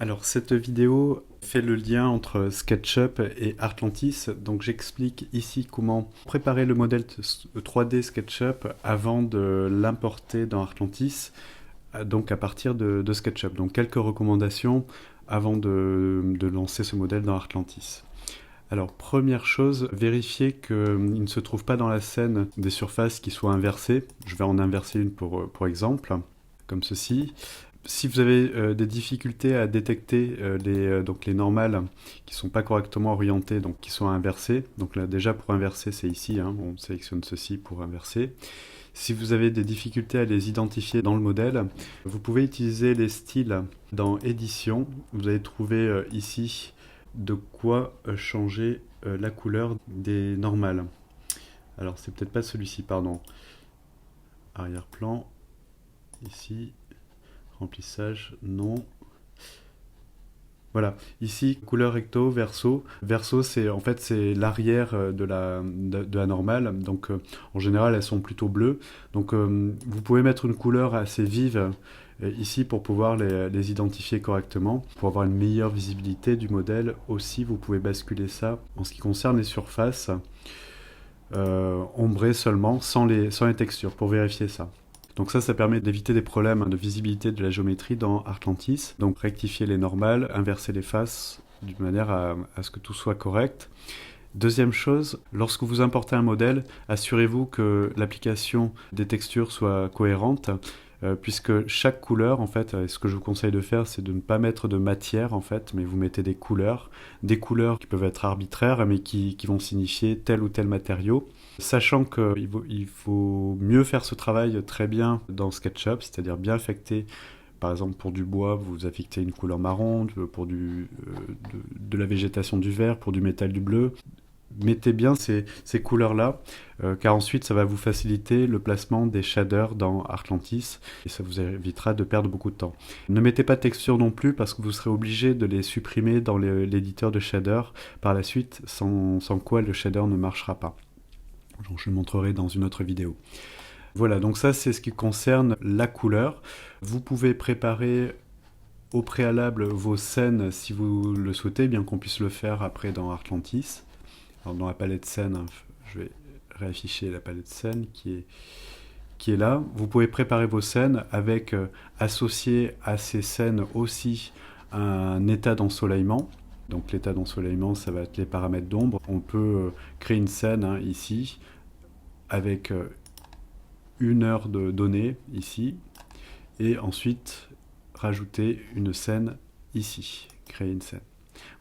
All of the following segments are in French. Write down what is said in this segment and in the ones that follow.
Alors cette vidéo fait le lien entre SketchUp et Artlantis, donc j'explique ici comment préparer le modèle 3D SketchUp avant de l'importer dans Artlantis, donc à partir de SketchUp. Donc quelques recommandations avant de lancer ce modèle dans Artlantis. Alors première chose, vérifiez qu'il ne se trouve pas dans la scène des surfaces qui soient inversées. Je vais en inverser une pour exemple, comme ceci. Si vous avez des difficultés à détecter donc les normales qui ne sont pas correctement orientées, donc qui sont inversées, donc là déjà pour inverser c'est ici, hein, on sélectionne ceci pour inverser. Si vous avez des difficultés à les identifier dans le modèle, vous pouvez utiliser les styles dans édition. Vous allez trouver ici de quoi changer la couleur des normales. Alors c'est peut-être pas celui-ci, pardon. Arrière-plan, ici. Remplissage, non. Voilà, ici, couleur recto, verso. Verso, c'est en fait c'est l'arrière de la normale. Donc, en général, elles sont plutôt bleues. Donc, vous pouvez mettre une couleur assez vive ici pour pouvoir les identifier correctement. Pour avoir une meilleure visibilité du modèle, aussi, vous pouvez basculer ça en ce qui concerne les surfaces. Ombrées seulement, sans les textures, pour vérifier ça. Donc ça permet d'éviter des problèmes de visibilité de la géométrie dans Artlantis. Donc rectifier les normales, inverser les faces d'une manière à ce que tout soit correct. Deuxième chose, lorsque vous importez un modèle, assurez-vous que l'application des textures soit cohérente, puisque chaque couleur, en fait, ce que je vous conseille de faire, c'est de ne pas mettre de matière, en fait, mais vous mettez des couleurs qui peuvent être arbitraires, mais qui vont signifier tel ou tel matériau. Sachant qu'il faut mieux faire ce travail très bien dans SketchUp, c'est-à-dire bien affecter. Par exemple, pour du bois, vous affectez une couleur marron, pour de la végétation du vert, pour du métal du bleu. Mettez bien ces couleurs-là, car ensuite ça va vous faciliter le placement des shaders dans Artlantis, et ça vous évitera de perdre beaucoup de temps. Ne mettez pas de texture non plus, parce que vous serez obligé de les supprimer dans l'éditeur de shaders par la suite, sans quoi le shader ne marchera pas. Donc, je le montrerai dans une autre vidéo. Voilà, donc ça c'est ce qui concerne la couleur. Vous pouvez préparer au préalable vos scènes si vous le souhaitez, bien qu'on puisse le faire après dans Artlantis. Alors, dans la palette scène, hein, je vais réafficher la palette scène qui est là. Vous pouvez préparer vos scènes avec associé à ces scènes aussi un état d'ensoleillement. Donc l'état d'ensoleillement, ça va être les paramètres d'ombre. On peut créer une scène ici avec une heure de données ici, et ensuite rajouter une scène ici, créer une scène.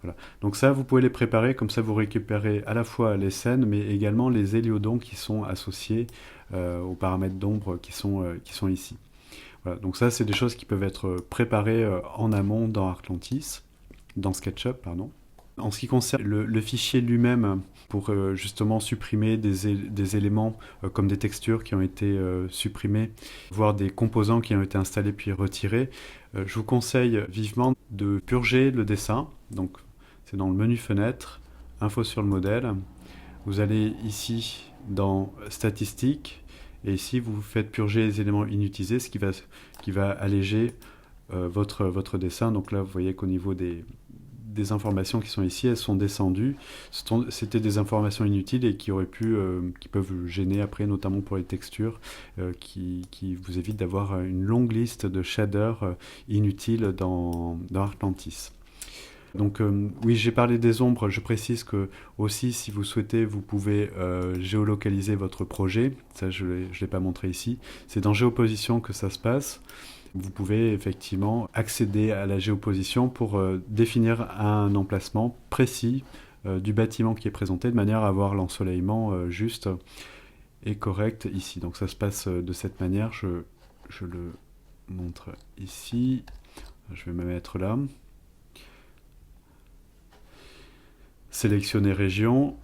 Voilà. Donc ça, vous pouvez les préparer, comme ça vous récupérez à la fois les scènes, mais également les héliodons qui sont associés aux paramètres d'ombre qui sont ici. Voilà. Donc ça, c'est des choses qui peuvent être préparées en amont dans Artlantis, dans SketchUp, pardon. En ce qui concerne le fichier lui-même, pour justement supprimer des éléments comme des textures qui ont été supprimées, voire des composants qui ont été installés puis retirés, je vous conseille vivement de purger le dessin. Donc c'est dans le menu fenêtre, info sur le modèle. Vous allez ici dans statistiques, et ici vous faites purger les éléments inutilisés, ce qui va alléger votre dessin. Donc là vous voyez qu'au niveau des informations qui sont ici, elles sont descendues. C'était des informations inutiles et qui peuvent gêner après, notamment pour les textures, qui vous évitent d'avoir une longue liste de shaders inutiles dans Artlantis. Donc oui, j'ai parlé des ombres, je précise que aussi si vous souhaitez, vous pouvez géolocaliser votre projet. Ça, je ne l'ai pas montré ici. C'est dans Géoposition que ça se passe. Vous pouvez effectivement accéder à la géoposition pour définir un emplacement précis du bâtiment qui est présenté, de manière à avoir l'ensoleillement juste et correct ici. Donc ça se passe de cette manière, je le montre ici. Je vais me mettre là. Sélectionner région,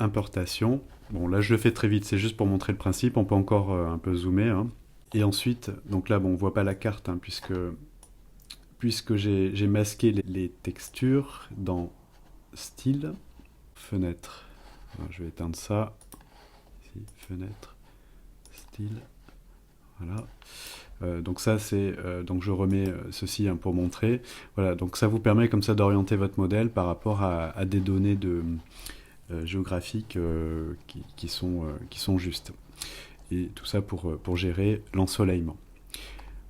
importation. Bon, là je le fais très vite, c'est juste pour montrer le principe. On peut encore un peu zoomer, hein. Et ensuite, donc là, bon, on ne voit pas la carte, hein, puisque j'ai masqué les textures dans style, fenêtre. Alors, je vais éteindre ça. Ici, fenêtre, style. Voilà. Donc ça, c'est donc je remets ceci pour montrer. Voilà, donc ça vous permet comme ça d'orienter votre modèle par rapport à des données géographiques qui sont justes. Et tout ça pour gérer l'ensoleillement.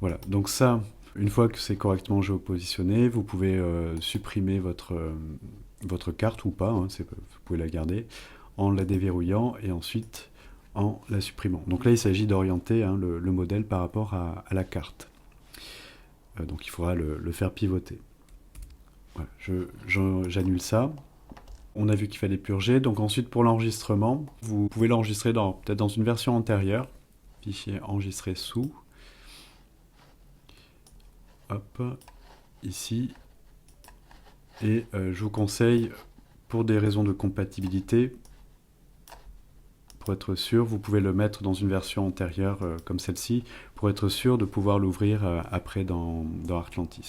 Voilà, donc ça, une fois que c'est correctement géopositionné, vous pouvez supprimer votre carte ou pas, hein, vous pouvez la garder, en la déverrouillant et ensuite en la supprimant. Donc là, il s'agit d'orienter le modèle par rapport à la carte. Donc il faudra le faire pivoter. Voilà, j'annule ça. On a vu qu'il fallait purger. Donc ensuite, pour l'enregistrement, vous pouvez l'enregistrer peut-être dans une version antérieure. Fichier enregistré sous. Hop, ici. Et je vous conseille, pour des raisons de compatibilité, pour être sûr, vous pouvez le mettre dans une version antérieure comme celle-ci, pour être sûr de pouvoir l'ouvrir après dans ArcLantis.